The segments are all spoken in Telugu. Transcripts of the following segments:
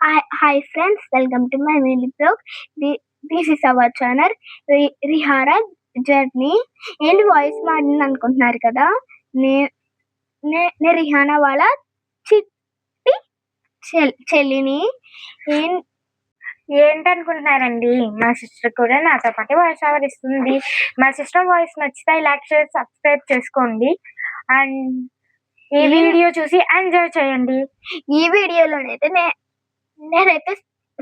Hi friends, welcome to my mini blog. This is our channel Rihara Journey. ఏంటి వాయిస్ మారింది అనుకుంటున్నారు కదా. నేను రిహానా వాళ్ళ చిట్టి చెల్లిని. ఏంటనుకుంటున్నారండి, మా సిస్టర్ కూడా నాతో పాటు వాయిస్ ఓవర్ ఇస్తుంది. మా సిస్టర్ వాయిస్ నచ్చితే లైక్ చేసి సబ్స్క్రైబ్ చేసుకోండి అండ్ ఈ వీడియో చూసి ఎంజాయ్ చేయండి. ఈ వీడియోలోనైతే నేనైతే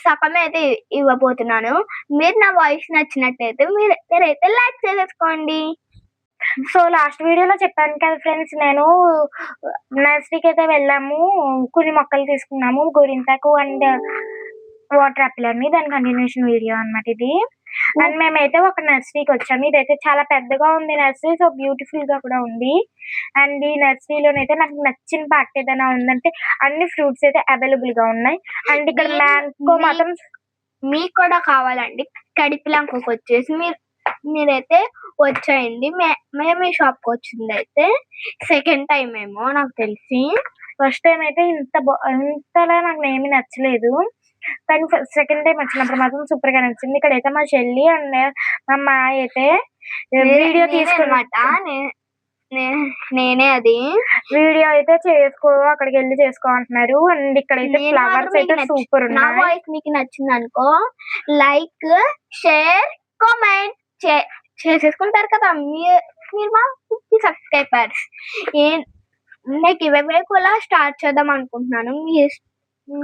సగమే అయితే ఇవ్వబోతున్నాను. మీరు నా వాయిస్ నచ్చినట్టయితే మీరైతే లైక్ చేసేసుకోండి. సో లాస్ట్ వీడియోలో చెప్పాను కదా ఫ్రెండ్స్, నేను నర్సరీకి అయితే వెళ్ళాము, కొన్ని మొక్కలు తీసుకున్నాము, గోరింటాకు అండ్ వాటర్ యాపిల్ అని. దాని కంటిన్యూషన్ వీడియో అన్నమాట ఇది. అండ్ మేమైతే ఒక నర్సరీకి వచ్చాము. ఇదైతే చాలా పెద్దగా ఉంది నర్సరీ, సో బ్యూటిఫుల్ గా కూడా ఉంది. అండ్ ఈ నర్సరీలోనైతే నాకు నచ్చిన పార్ట్ ఏదైనా ఉందంటే అన్ని ఫ్రూట్స్ అయితే అవైలబుల్ గా ఉన్నాయి. అండ్ ఇక్కడ మ్యాంగో మాత్రం మీకు కూడా కావాలండి. కడిపిలంకకు వచ్చేసి మీరైతే వచ్చేయండి. మేము ఈ షాప్ కి వచ్చింది అయితే సెకండ్ టైం ఏమో నాకు తెలిసి. ఫస్ట్ టైం అయితే ఇంతలా నాకు ఏమీ నచ్చలేదు, కానీ సెకండ్ టైం వచ్చినప్పుడు మాత్రం సూపర్ గా నచ్చింది. ఇక్కడైతే మా చెల్లి అండ్ మా అమ్మ అయితే వీడియో తీసుకున్నమాట. నేనే అది వీడియో అయితే అక్కడికి వెళ్ళి చేసుకో అంటున్నారు. అండ్ ఇక్కడైతే ఫ్లవర్స్ అయితే సూపర్ ఉన్నాయి. నా వాయిస్ మీకు నచ్చింది అనుకో, లైక్ షేర్ కామెంట్ చేసేసుకుంటారు కదా మీరు మా 50 సబ్స్క్రైబర్స్. నాకు ఇవే కూడా స్టార్ట్ చేద్దాం అనుకుంటున్నాను.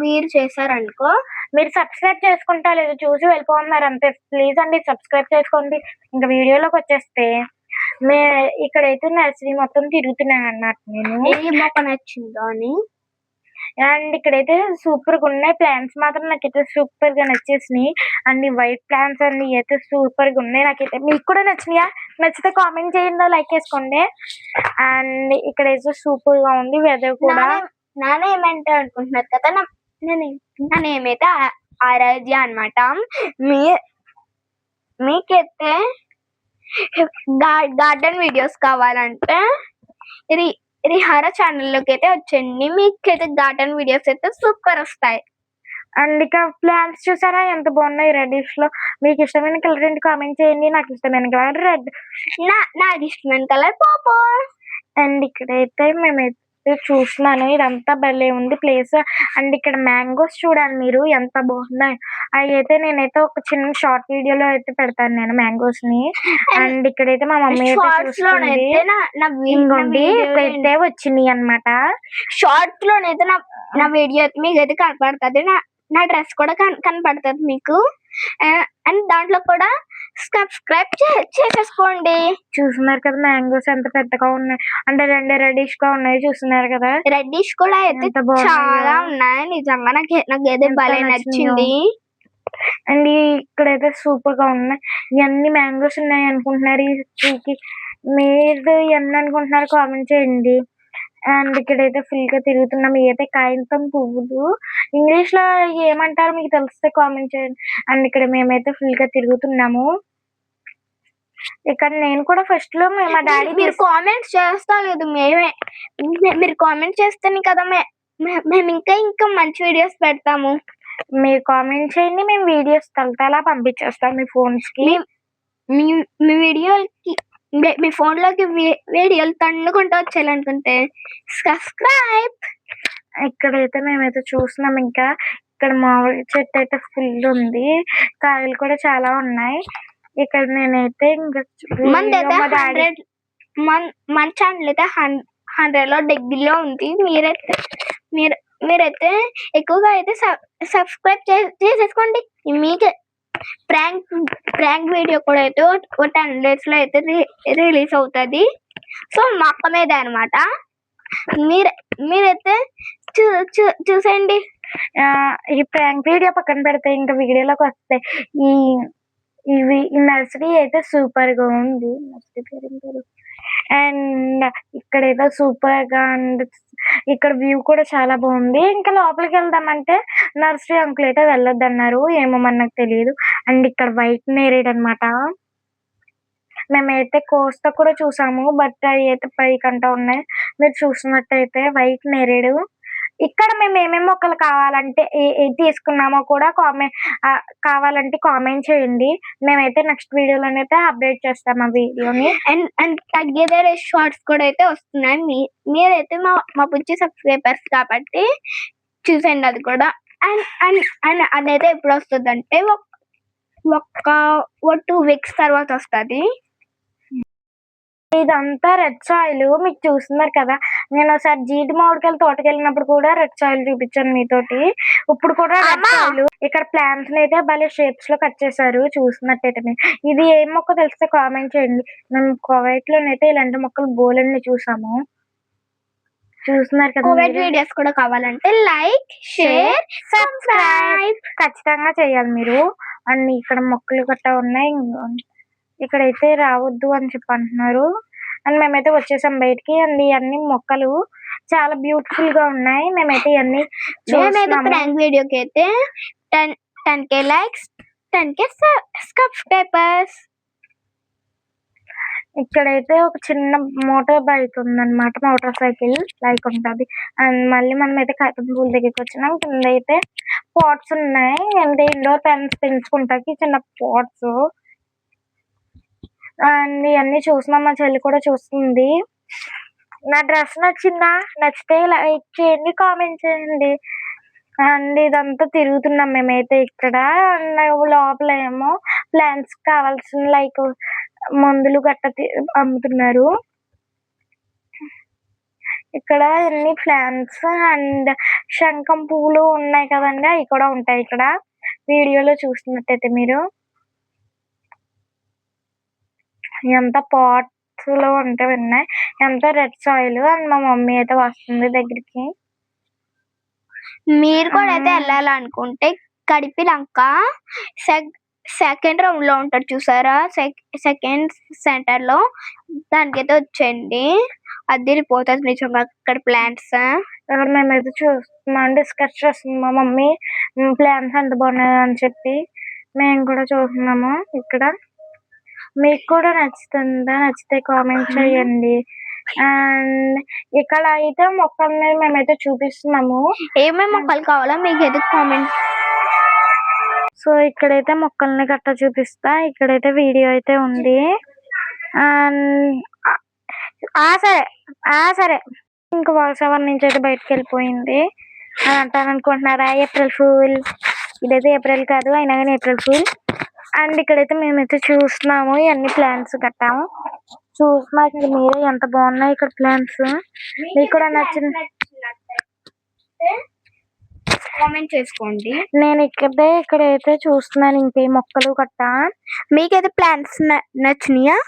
మీరు చేశారనుకో, మీరు సబ్స్క్రైబ్ చేసుకుంటా లేదు చూసి వెళ్ళిపోతున్నారు అంతే. ప్లీజ్ అండి సబ్స్క్రైబ్ చేసుకోండి. ఇంకా వీడియోలోకి వచ్చేస్తే ఇక్కడైతే నర్సరీ మొత్తం తిరుగుతున్నాను అన్నమాట నేను. ఏ మొక్క నచ్చిందో అని. అండ్ ఇక్కడైతే సూపర్ గా ఉన్నాయి. ప్లాంట్స్ మాత్రం నాకైతే సూపర్ గా నచ్చేసినాయి. అండ్ వైట్ ప్లాంట్స్ అన్ని అయితే సూపర్ గా ఉన్నాయి. నాకైతే మీకు కూడా నచ్చినాయా? నచ్చితే కామెంట్ చేయండి, లైక్ చేసుకోండి. అండ్ ఇక్కడైతే సూపర్ గా ఉంది. వెదర్ కూడా నాన్న ఏమంటే అనుకుంటున్నారు కదా, నా నేమ్ అయితే ఆరాధ్య అనమాట. మీకైతే గార్డెన్ వీడియోస్ కావాలంటే రిహారా ఛానల్లోకి అయితే వచ్చేయండి. మీకైతే గార్డెన్ వీడియోస్ అయితే సూపర్ వస్తాయి. అండ్ ఇక ప్లాంట్స్ చూసారా ఎంత బాగున్నాయి రెడ్డిష్ లో. మీకు ఇష్టమైన కలర్ ఏంటి కామెంట్ చేయండి. నాకు ఇష్టమైన కలర్ రెడ్, నాకు ఇష్టమైన కలర్ పర్పుల్. అండ్ ఇక్కడైతే మేమైతే చూస్తున్నాను, ఇదంతా భలే ఉంది ప్లేస్. అండ్ ఇక్కడ మ్యాంగోస్ చూడండి మీరు ఎంత బాగున్నాయి. అవి అయితే నేనైతే ఒక చిన్న షార్ట్ వీడియోలో అయితే పెడతాను నేను మ్యాంగోస్ ని. అండ్ ఇక్కడైతే మా మమ్మీ అయితే చూస్తుంది, అయితే వచ్చినాయి అనమాట. షార్ట్ లోనైతే నా వీడియో మీకు అయితే కనపడుతుంది. నా డ్రెస్ కూడా కనపడుతుంది మీకు. అండ్ దాంట్లో కూడా సబ్స్క్రైబ్ చేసేసుకోండి. చూస్తున్నారు కదా మ్యాంగోస్ ఎంత పెద్దగా ఉన్నాయి, అంటే రెండు రెడ్డిష్ గా ఉన్నాయి. చూస్తున్నారు కదా, రెడ్డిష్ కూడా అయితే చాలా ఉన్నాయి. నిజంగా నాకు ఏదో భలే నచ్చింది. అండ్ ఇక్కడైతే సూపర్ గా ఉన్నాయి. ఇవన్నీ మ్యాంగోస్ ఉన్నాయి అనుకుంటున్నారు ఈ ట్రీకి. మీరు ఎన్ని అనుకుంటున్నారు కామెంట్ చేయండి. అండ్ ఇక్కడైతే ఫుల్ గా తిరుగుతున్నాం. ఇదైతే కాగితం పువ్వులు, ఇంగ్లీష్ లో ఏమంటారు మీకు తెలిస్తే కామెంట్ చేయండి. అండ్ ఇక్కడ మేమైతే ఫుల్ గా తిరుగుతున్నాము. ఇక్కడ నేను కూడా ఫస్ట్ లో మా డాడీ, మీరు కామెంట్స్ చేస్తా లేదు, మీరు కామెంట్ చేస్తేనే కదా మేము ఇంకా మంచి వీడియోస్ పెడతాము. మీరు కామెంట్ చేయండి, మేము వీడియోస్ తలతలా పంపించేస్తాం మీ ఫోన్స్ కి. మీ వీడియోకి మీ ఫోన్ లోకి వీడియోలు తండుకుంటూ వచ్చేయాలనుకుంటే సబ్స్క్రైబ్. ఇక్కడైతే మేమైతే చూస్తున్నాం. ఇంకా ఇక్కడ మామిడి చెట్టు అయితే ఫుల్ ఉంది, కాయలు కూడా చాలా ఉన్నాయి. ఇక్కడ నేనైతే ఇంకా మన ఛానల్ అయితే 100 లో దగ్గరలో ఉంది. మీరైతే ఎక్కువగా అయితే సబ్స్క్రైబ్ చేసేసుకోండి. మీకే ప్రాంక్ వీడియో కూడా అయితే 10 days లో అయితే రిలీజ్ అవుతుంది. సో మా అక్క మీద అనమాట. మీరైతే చూసేయండి. ఈ ప్రాంక్ వీడియో పక్కన పెడితే ఇంకా వీడియోలోకి వస్తే ఈ నర్సరీ అయితే సూపర్ గా ఉంది. నర్సరీ పేరు అండ్ ఇక్కడైతే సూపర్ గా, అండ్ ఇక్కడ వ్యూ కూడా చాలా బాగుంది. ఇంకా లోపలికి వెళ్దామంటే నర్సరీ అంకుల్ అయితే వెళ్ళొద్దు అన్నారు, ఏమో మనకు తెలియదు. అండ్ ఇక్కడ వైట్ నేరేడ్ అనమాట. మేమైతే కోస్తా కూడా చూసాము, బట్ అవి అయితే పైకంటా ఉన్నాయి. మీరు చూసినట్టయితే వైట్ నేరేడు. ఇక్కడ మేము ఏమేమి మొక్కలు కావాలంటే ఏది తీసుకున్నామో కూడా కావాలంటే కామెంట్ చేయండి. మేమైతే నెక్స్ట్ వీడియోలోనైతే అప్డేట్ చేస్తాం ఆ వీడియోని. అండ్ తగ్గేదే షార్ట్స్ కూడా అయితే వస్తున్నాయి. మీరైతే మా బుజ్జి సబ్స్క్రైబర్స్ కాబట్టి చూసండి అది కూడా. అండ్ అండ్ అండ్ అదైతే ఎప్పుడు వస్తుందంటే ఒక 2 వీక్స్ తర్వాత వస్తుంది. ఇదంతా రెడ్ సాయిల్ మీకు చూస్తున్నారు కదా. నేను ఒకసారి జీడి మామిడికాయల తోటకి వెళ్ళినప్పుడు కూడా రెడ్ సాయిల్ చూపించాను మీతోటి. ఇప్పుడు కూడా రెడ్ సాయిల్. ఇక్కడ ప్లాంట్స్ అయితే భలే షేప్స్ లో కట్ చేశారు చూస్తున్నట్టయితే మీరు. ఇది ఏం మొక్క తెలిస్తే కామెంట్ చేయండి. మేము కువైట్ లోనైతే ఇలాంటి మొక్కలు బోలెన్ని చూసాము. చూస్తున్నారు కదా. కువైట్ వీడియోస్ కూడా కావాలంటే లైక్, షేర్, సబ్స్క్రైబ్ ఖచ్చితంగా చేయాలి మీరు. అండ్ ఇక్కడ మొక్కలు గట్టా ఉన్నాయి. ఇక్కడైతే రావద్దు అని చెప్పి అంటున్నారు. అండ్ మేమైతే వచ్చేసాం బయటికి. అండ్ ఇవన్నీ మొక్కలు చాలా బ్యూటిఫుల్ గా ఉన్నాయి. మేమైతే ఇవన్నీ ప్రాంక్ వీడియోకి అయితే 10K లైక్స్, 10K సబ్స్క్రైబర్స్. ఇక్కడైతే ఒక చిన్న మోటార్ బైక్ ఉందన్నమాట. మోటార్ సైకిల్ లైక్ ఉంటుంది. అండ్ మళ్ళీ మనం అయితే కాగితం పూల దగ్గరికి వచ్చినాం. కింద అయితే పాట్స్ ఉన్నాయి. అంటే ఇండోర్ ప్లాంట్స్ పెంచుకుంటాకి చిన్న పాట్స్. అండ్ ఇవన్నీ చూస్తున్నాం. మా చెల్లి కూడా చూస్తుంది. నా డ్రెస్ నచ్చిందా? నచ్చితే లైక్ చేయండి, కామెంట్ చేయండి. అండ్ ఇదంతా తిరుగుతున్నాం మేమైతే ఇక్కడ. లోపల ఏమో ప్లాంట్స్ కావాల్సిన లైక్ మందులు గట్ట అమ్ముతున్నారు. ఇక్కడ ఎన్ని ప్లాంట్స్ అండ్ శంఖం పువ్వులు ఉన్నాయి కదండి, అవి కూడా ఉంటాయి ఇక్కడ వీడియోలో చూస్తున్నట్టయితే మీరు. ఎంత పాట్స్ లో ఉంటే ఉన్నాయి. ఎంత రెడ్ సాయిల్. అండ్ మా మమ్మీ అయితే వస్తుంది దగ్గరికి. మీరు కూడా అయితే వెళ్ళాలనుకుంటే కడిపిలంక సెకండ్ రౌండ్ లో ఉంటాడు చూసారా, సెకండ్ సెంటర్ లో, దానికైతే వచ్చేయండి. అదిరిపోతుంది నిజంగా అక్కడ ప్లాంట్స్. మేమైతే చూస్తున్నాం, డిస్కస్ చేస్తుంది మా మమ్మీ ప్లాంట్స్ ఎంత బాగున్నాయి అని చెప్పి. మేము కూడా చూస్తున్నాము ఇక్కడ. మీకు కూడా నచ్చుతుందా? నచ్చితే కామెంట్ చేయండి. అండ్ ఇక్కడ అయితే మొక్కల్ని మేమైతే చూపిస్తున్నాము. ఏమేమి మొక్కలు కావాలో మీకు అయితే కామెంట్. సో ఇక్కడైతే మొక్కల్ని గట్టా చూపిస్తా. ఇక్కడైతే వీడియో అయితే ఉంది. అండ్ సరే ఇంకా వాయిస్ ఓవర్ నుంచి అయితే బయటకు వెళ్ళిపోయింది అని అంటాను అనుకుంటున్నారా? April fool. ఇదైతే ఏప్రిల్ కాదు, అయినా కానీ ఏప్రిల్ ఫూల్. అండ్ ఇక్కడైతే మేమైతే చూస్తున్నాము ఇవన్నీ ప్లాంట్స్ కట్టాము. చూస్తున్నారు మీరే ఎంత బాగున్నాయి ఇక్కడ ప్లాంట్స్. మీకు కూడా నచ్చింది కామెంట్ చేసుకోండి. నేను ఇక్కడైతే చూస్తున్నాను ఇంకే మొక్కలు కట్టా. మీకైతే ప్లాంట్స్ నచ్చినాయా?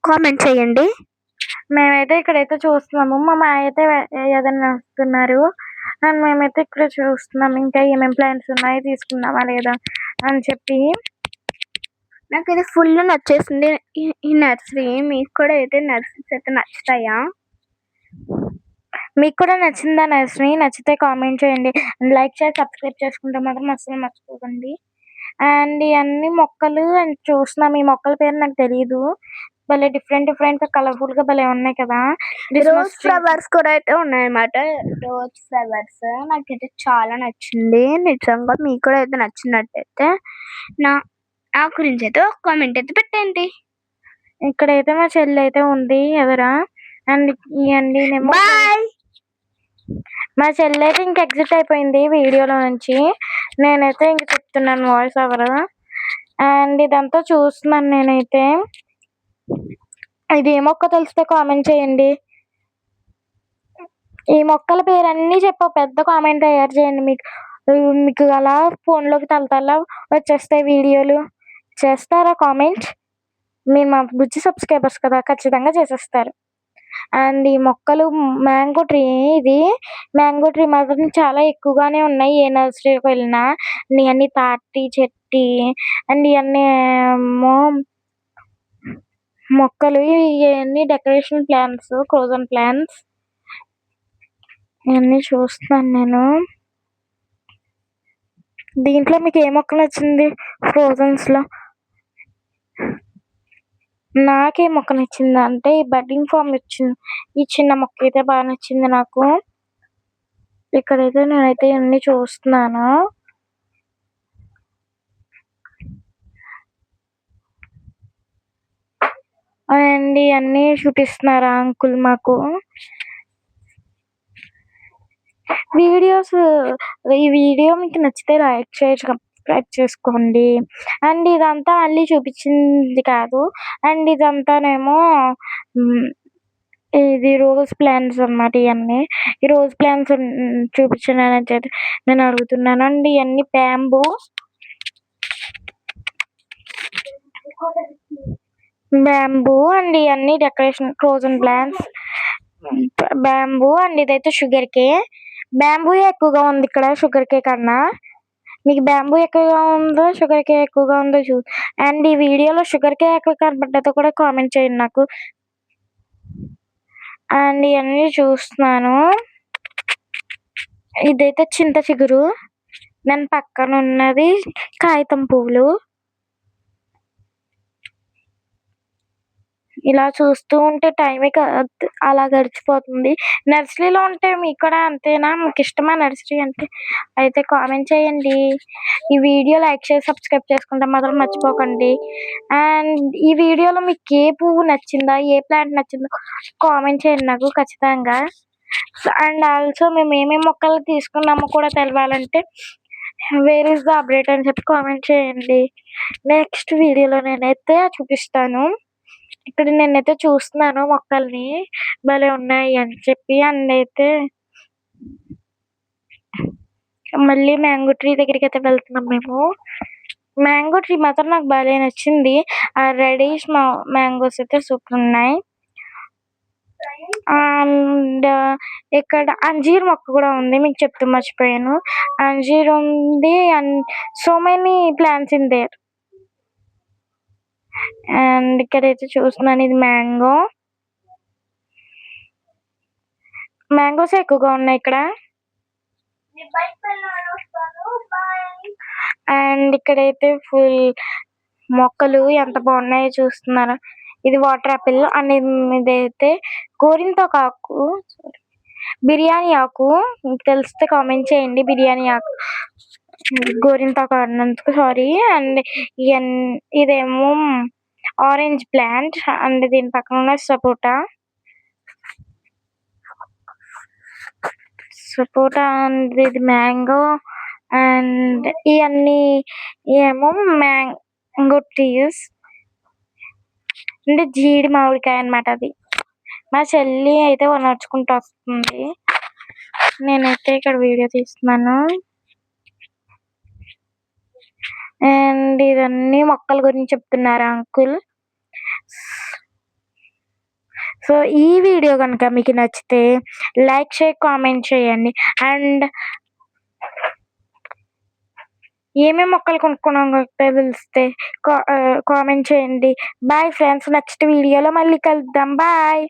కామెంట్ చేయండి. మేమైతే ఇక్కడైతే చూస్తున్నాము. మా మాయ అయితే ఏదైనా వస్తున్నారు. అండ్ మేమైతే ఇక్కడ చూస్తున్నాము ఇంకా ఏమేమి ప్లాంట్స్ ఉన్నాయి, తీసుకున్నావా లేదా అని చెప్పి. నాకైతే ఫుల్ నచ్చేసింది ఈ నర్సరీ. మీకు కూడా అయితే నర్సరీస్ అయితే నచ్చుతాయా? మీకు కూడా నచ్చిందా నర్సరీ? నచ్చితే కామెంట్ చేయండి. లైక్ చేసి సబ్స్క్రైబ్ చేసుకుంటే మాత్రం అసలు మర్చిపోకండి. అండ్ ఇవన్నీ మొక్కలు చూస్తున్నాం. ఈ మొక్కల పేరు నాకు తెలియదు. భలే డిఫరెంట్ గా కలర్ఫుల్ గా భలే ఉన్నాయి కదా. రోజ్ ఫ్లవర్స్ కూడా అయితే ఉన్నాయన్నమాట. రోజ్ ఫ్లవర్స్ నాకైతే చాలా నచ్చింది నిజంగా. మీకు కూడా అయితే నచ్చినట్టయితే నా గురించి అయితే ఒక కామెంట్ అయితే పెట్టండి. ఇక్కడైతే మా చెల్లి అయితే ఉంది ఎదురా. అండ్ ఇవన్నీ బాయ్. మా చెల్లి అయితే ఇంక ఎగ్జిట్ అయిపోయింది వీడియోలో నుంచి. నేనైతే ఇంక చెప్తున్నాను వాయిస్ ఓవర్. అండ్ ఇదంతా చూస్తున్నాను నేనైతే. ఇది ఏ మొక్క తెలిస్తే కామెంట్ చేయండి. ఈ మొక్కల పేరన్నీ చెప్ప పెద్ద కామెంట్ తయారు చేయండి. మీకు అలా ఫోన్ లోకి తలతల్లా వచ్చేస్తాయి వీడియోలు. చేస్తారా కామెంట్? మీరు మా బుజ్జి సబ్స్క్రైబర్స్ కదా, ఖచ్చితంగా చేసేస్తారు. అండ్ ఈ మొక్కలు మ్యాంగో ట్రీ. ఇది మ్యాంగో ట్రీ మాత్రం చాలా ఎక్కువగానే ఉన్నాయి. ఏ నర్సరీకి వెళ్ళినా అన్ని తాటి చెట్టి. అండ్ ఇవన్నీ మొక్కలు. ఇవన్నీ డెకరేషన్ ప్లాంట్స్, ఫ్రోజన్ ప్లాంట్స్. ఇవన్నీ చూస్తున్నాను నేను. దీంట్లో మీకు ఏ మొక్క నచ్చింది ఫ్రోజన్స్ లో? నాకే మొక్క నచ్చింది అంటే ఈ బడ్డింగ్ ఫామ్ వచ్చింది. ఈ చిన్న మొక్క అయితే బాగా నచ్చింది నాకు. ఇక్కడైతే నేనైతే అన్ని చూస్తున్నాను. అండ్ అన్ని చూపిస్తున్నారా అంకుల్ మాకు వీడియోస్. ఈ వీడియో మీకు నచ్చితే లైక్ షేర్ సబ్స్క్రైబ్ చేసుకోండి. అండ్ ఇదంతా మళ్ళీ చూపించింది కాదు. అండ్ ఇదంతానేమో ఇది రోజ్ ప్లాంట్స్ అన్నమాట. ఇవన్నీ ఈ రోజ్ ప్లాంట్స్ చూపించానని చెప్పి నేను అడుగుతున్నాను. అండ్ ఇవన్నీ బ్యాంబూ అండ్ ఇవన్నీ decoration frozen plants bamboo. And ఇదైతే షుగర్ కే. బ్యాంబూ ఎక్కువగా ఉంది ఇక్కడ షుగర్ కే కన్నా. మీకు బ్యాంబూ ఎక్కువగా ఉందో షుగర్ కే ఎక్కువగా ఉందో అండ్ ఈ వీడియోలో షుగర్ కే ఎక్కువ కనపడ్డదో కూడా కామెంట్ చేయండి నాకు. అండ్ ఇవన్నీ చూస్తున్నాను. ఇదైతే చింత చిగురు. దాని పక్కన ఉన్నది కాగితం పువ్వులు. ఇలా చూస్తూ ఉంటే టైం అలా గడిచిపోతుంది. నర్సరీలో ఉంటే మీకు కూడా అంతేనా? మీకు ఇష్టమా నర్సరీ అంటే? అయితే కామెంట్ చేయండి. ఈ వీడియో లైక్ చేసి సబ్స్క్రైబ్ చేసుకుంటే మాత్రం మర్చిపోకండి. అండ్ ఈ వీడియోలో మీకు ఏ పువ్వు నచ్చిందా, ఏ ప్లాంట్ నచ్చిందో కామెంట్ చేయండి నాకు ఖచ్చితంగా. అండ్ ఆల్సో మేము ఏమేమి మొక్కలు తీసుకున్నామో కూడా తెలవాలంటే వేర్ ఇస్ ద అప్డేట్ అని చెప్పి కామెంట్ చేయండి. నెక్స్ట్ వీడియోలో నేనైతే చూపిస్తాను. ఇక్కడ నేనైతే చూస్తున్నాను మొక్కల్ని భలే ఉన్నాయి అని చెప్పి. అండ్ అయితే మళ్ళీ మ్యాంగో ట్రీ దగ్గరికి అయితే వెళ్తున్నాం మేము. మ్యాంగో ట్రీ మాత్రం నాకు భలే నచ్చింది. ఆ రెడిష్ మ్యాంగోస్ అయితే సూపర్ ఉన్నాయి. అండ్ ఇక్కడ అంజీర్ మొక్క కూడా ఉంది. మీకు చెప్తూ మర్చిపోయాను. అంజీర్ ఉంది. And so many plants in there. And ఇక్కడైతే చూస్తున్నాను ఇది మ్యాంగోస్ ఎక్కువగా ఉన్నాయి ఇక్కడ. అండ్ ఇక్కడైతే ఫుల్ మొక్కలు ఎంత బాగున్నాయో చూస్తున్నారు. ఇది వాటర్ ఆపిల్. అండ్ ఇదైతే గోరింటాకు ఆకు, బిర్యానీ ఆకు. మీకు తెలిస్తే కామెంట్ చేయండి. బిర్యానీ ఆకు గోరింటాకు అన్నందుకు సారీ. అండ్ ఇదేమో ఆరెంజ్ ప్లాంట్. అండ్ దీని పక్కన ఉన్న సపోటా అండ్ ఇది మ్యాంగో. అండ్ ఇవన్నీ ఏమో మ్యాంగో ట్రీస్. అంటే జీడి మామిడికాయ అన్నమాట. అది మా చెల్లి అయితే నడుచుకుంటూ వస్తుంది. నేనైతే ఇక్కడ వీడియో తీస్తున్నాను. అండ్ ఇవన్నీ మొక్కల గురించి చెప్తున్నారు అంకుల్. సో ఈ వీడియో కనుక మీకు నచ్చితే లైక్ షేర్ కామెంట్ చేయండి. అండ్ ఏమేమి మొక్కలు కొనుక్కున్నామో తెలిస్తే కామెంట్ చేయండి. Bye friends. నెక్స్ట్ వీడియోలో మళ్ళీ కలుద్దాం. బాయ్.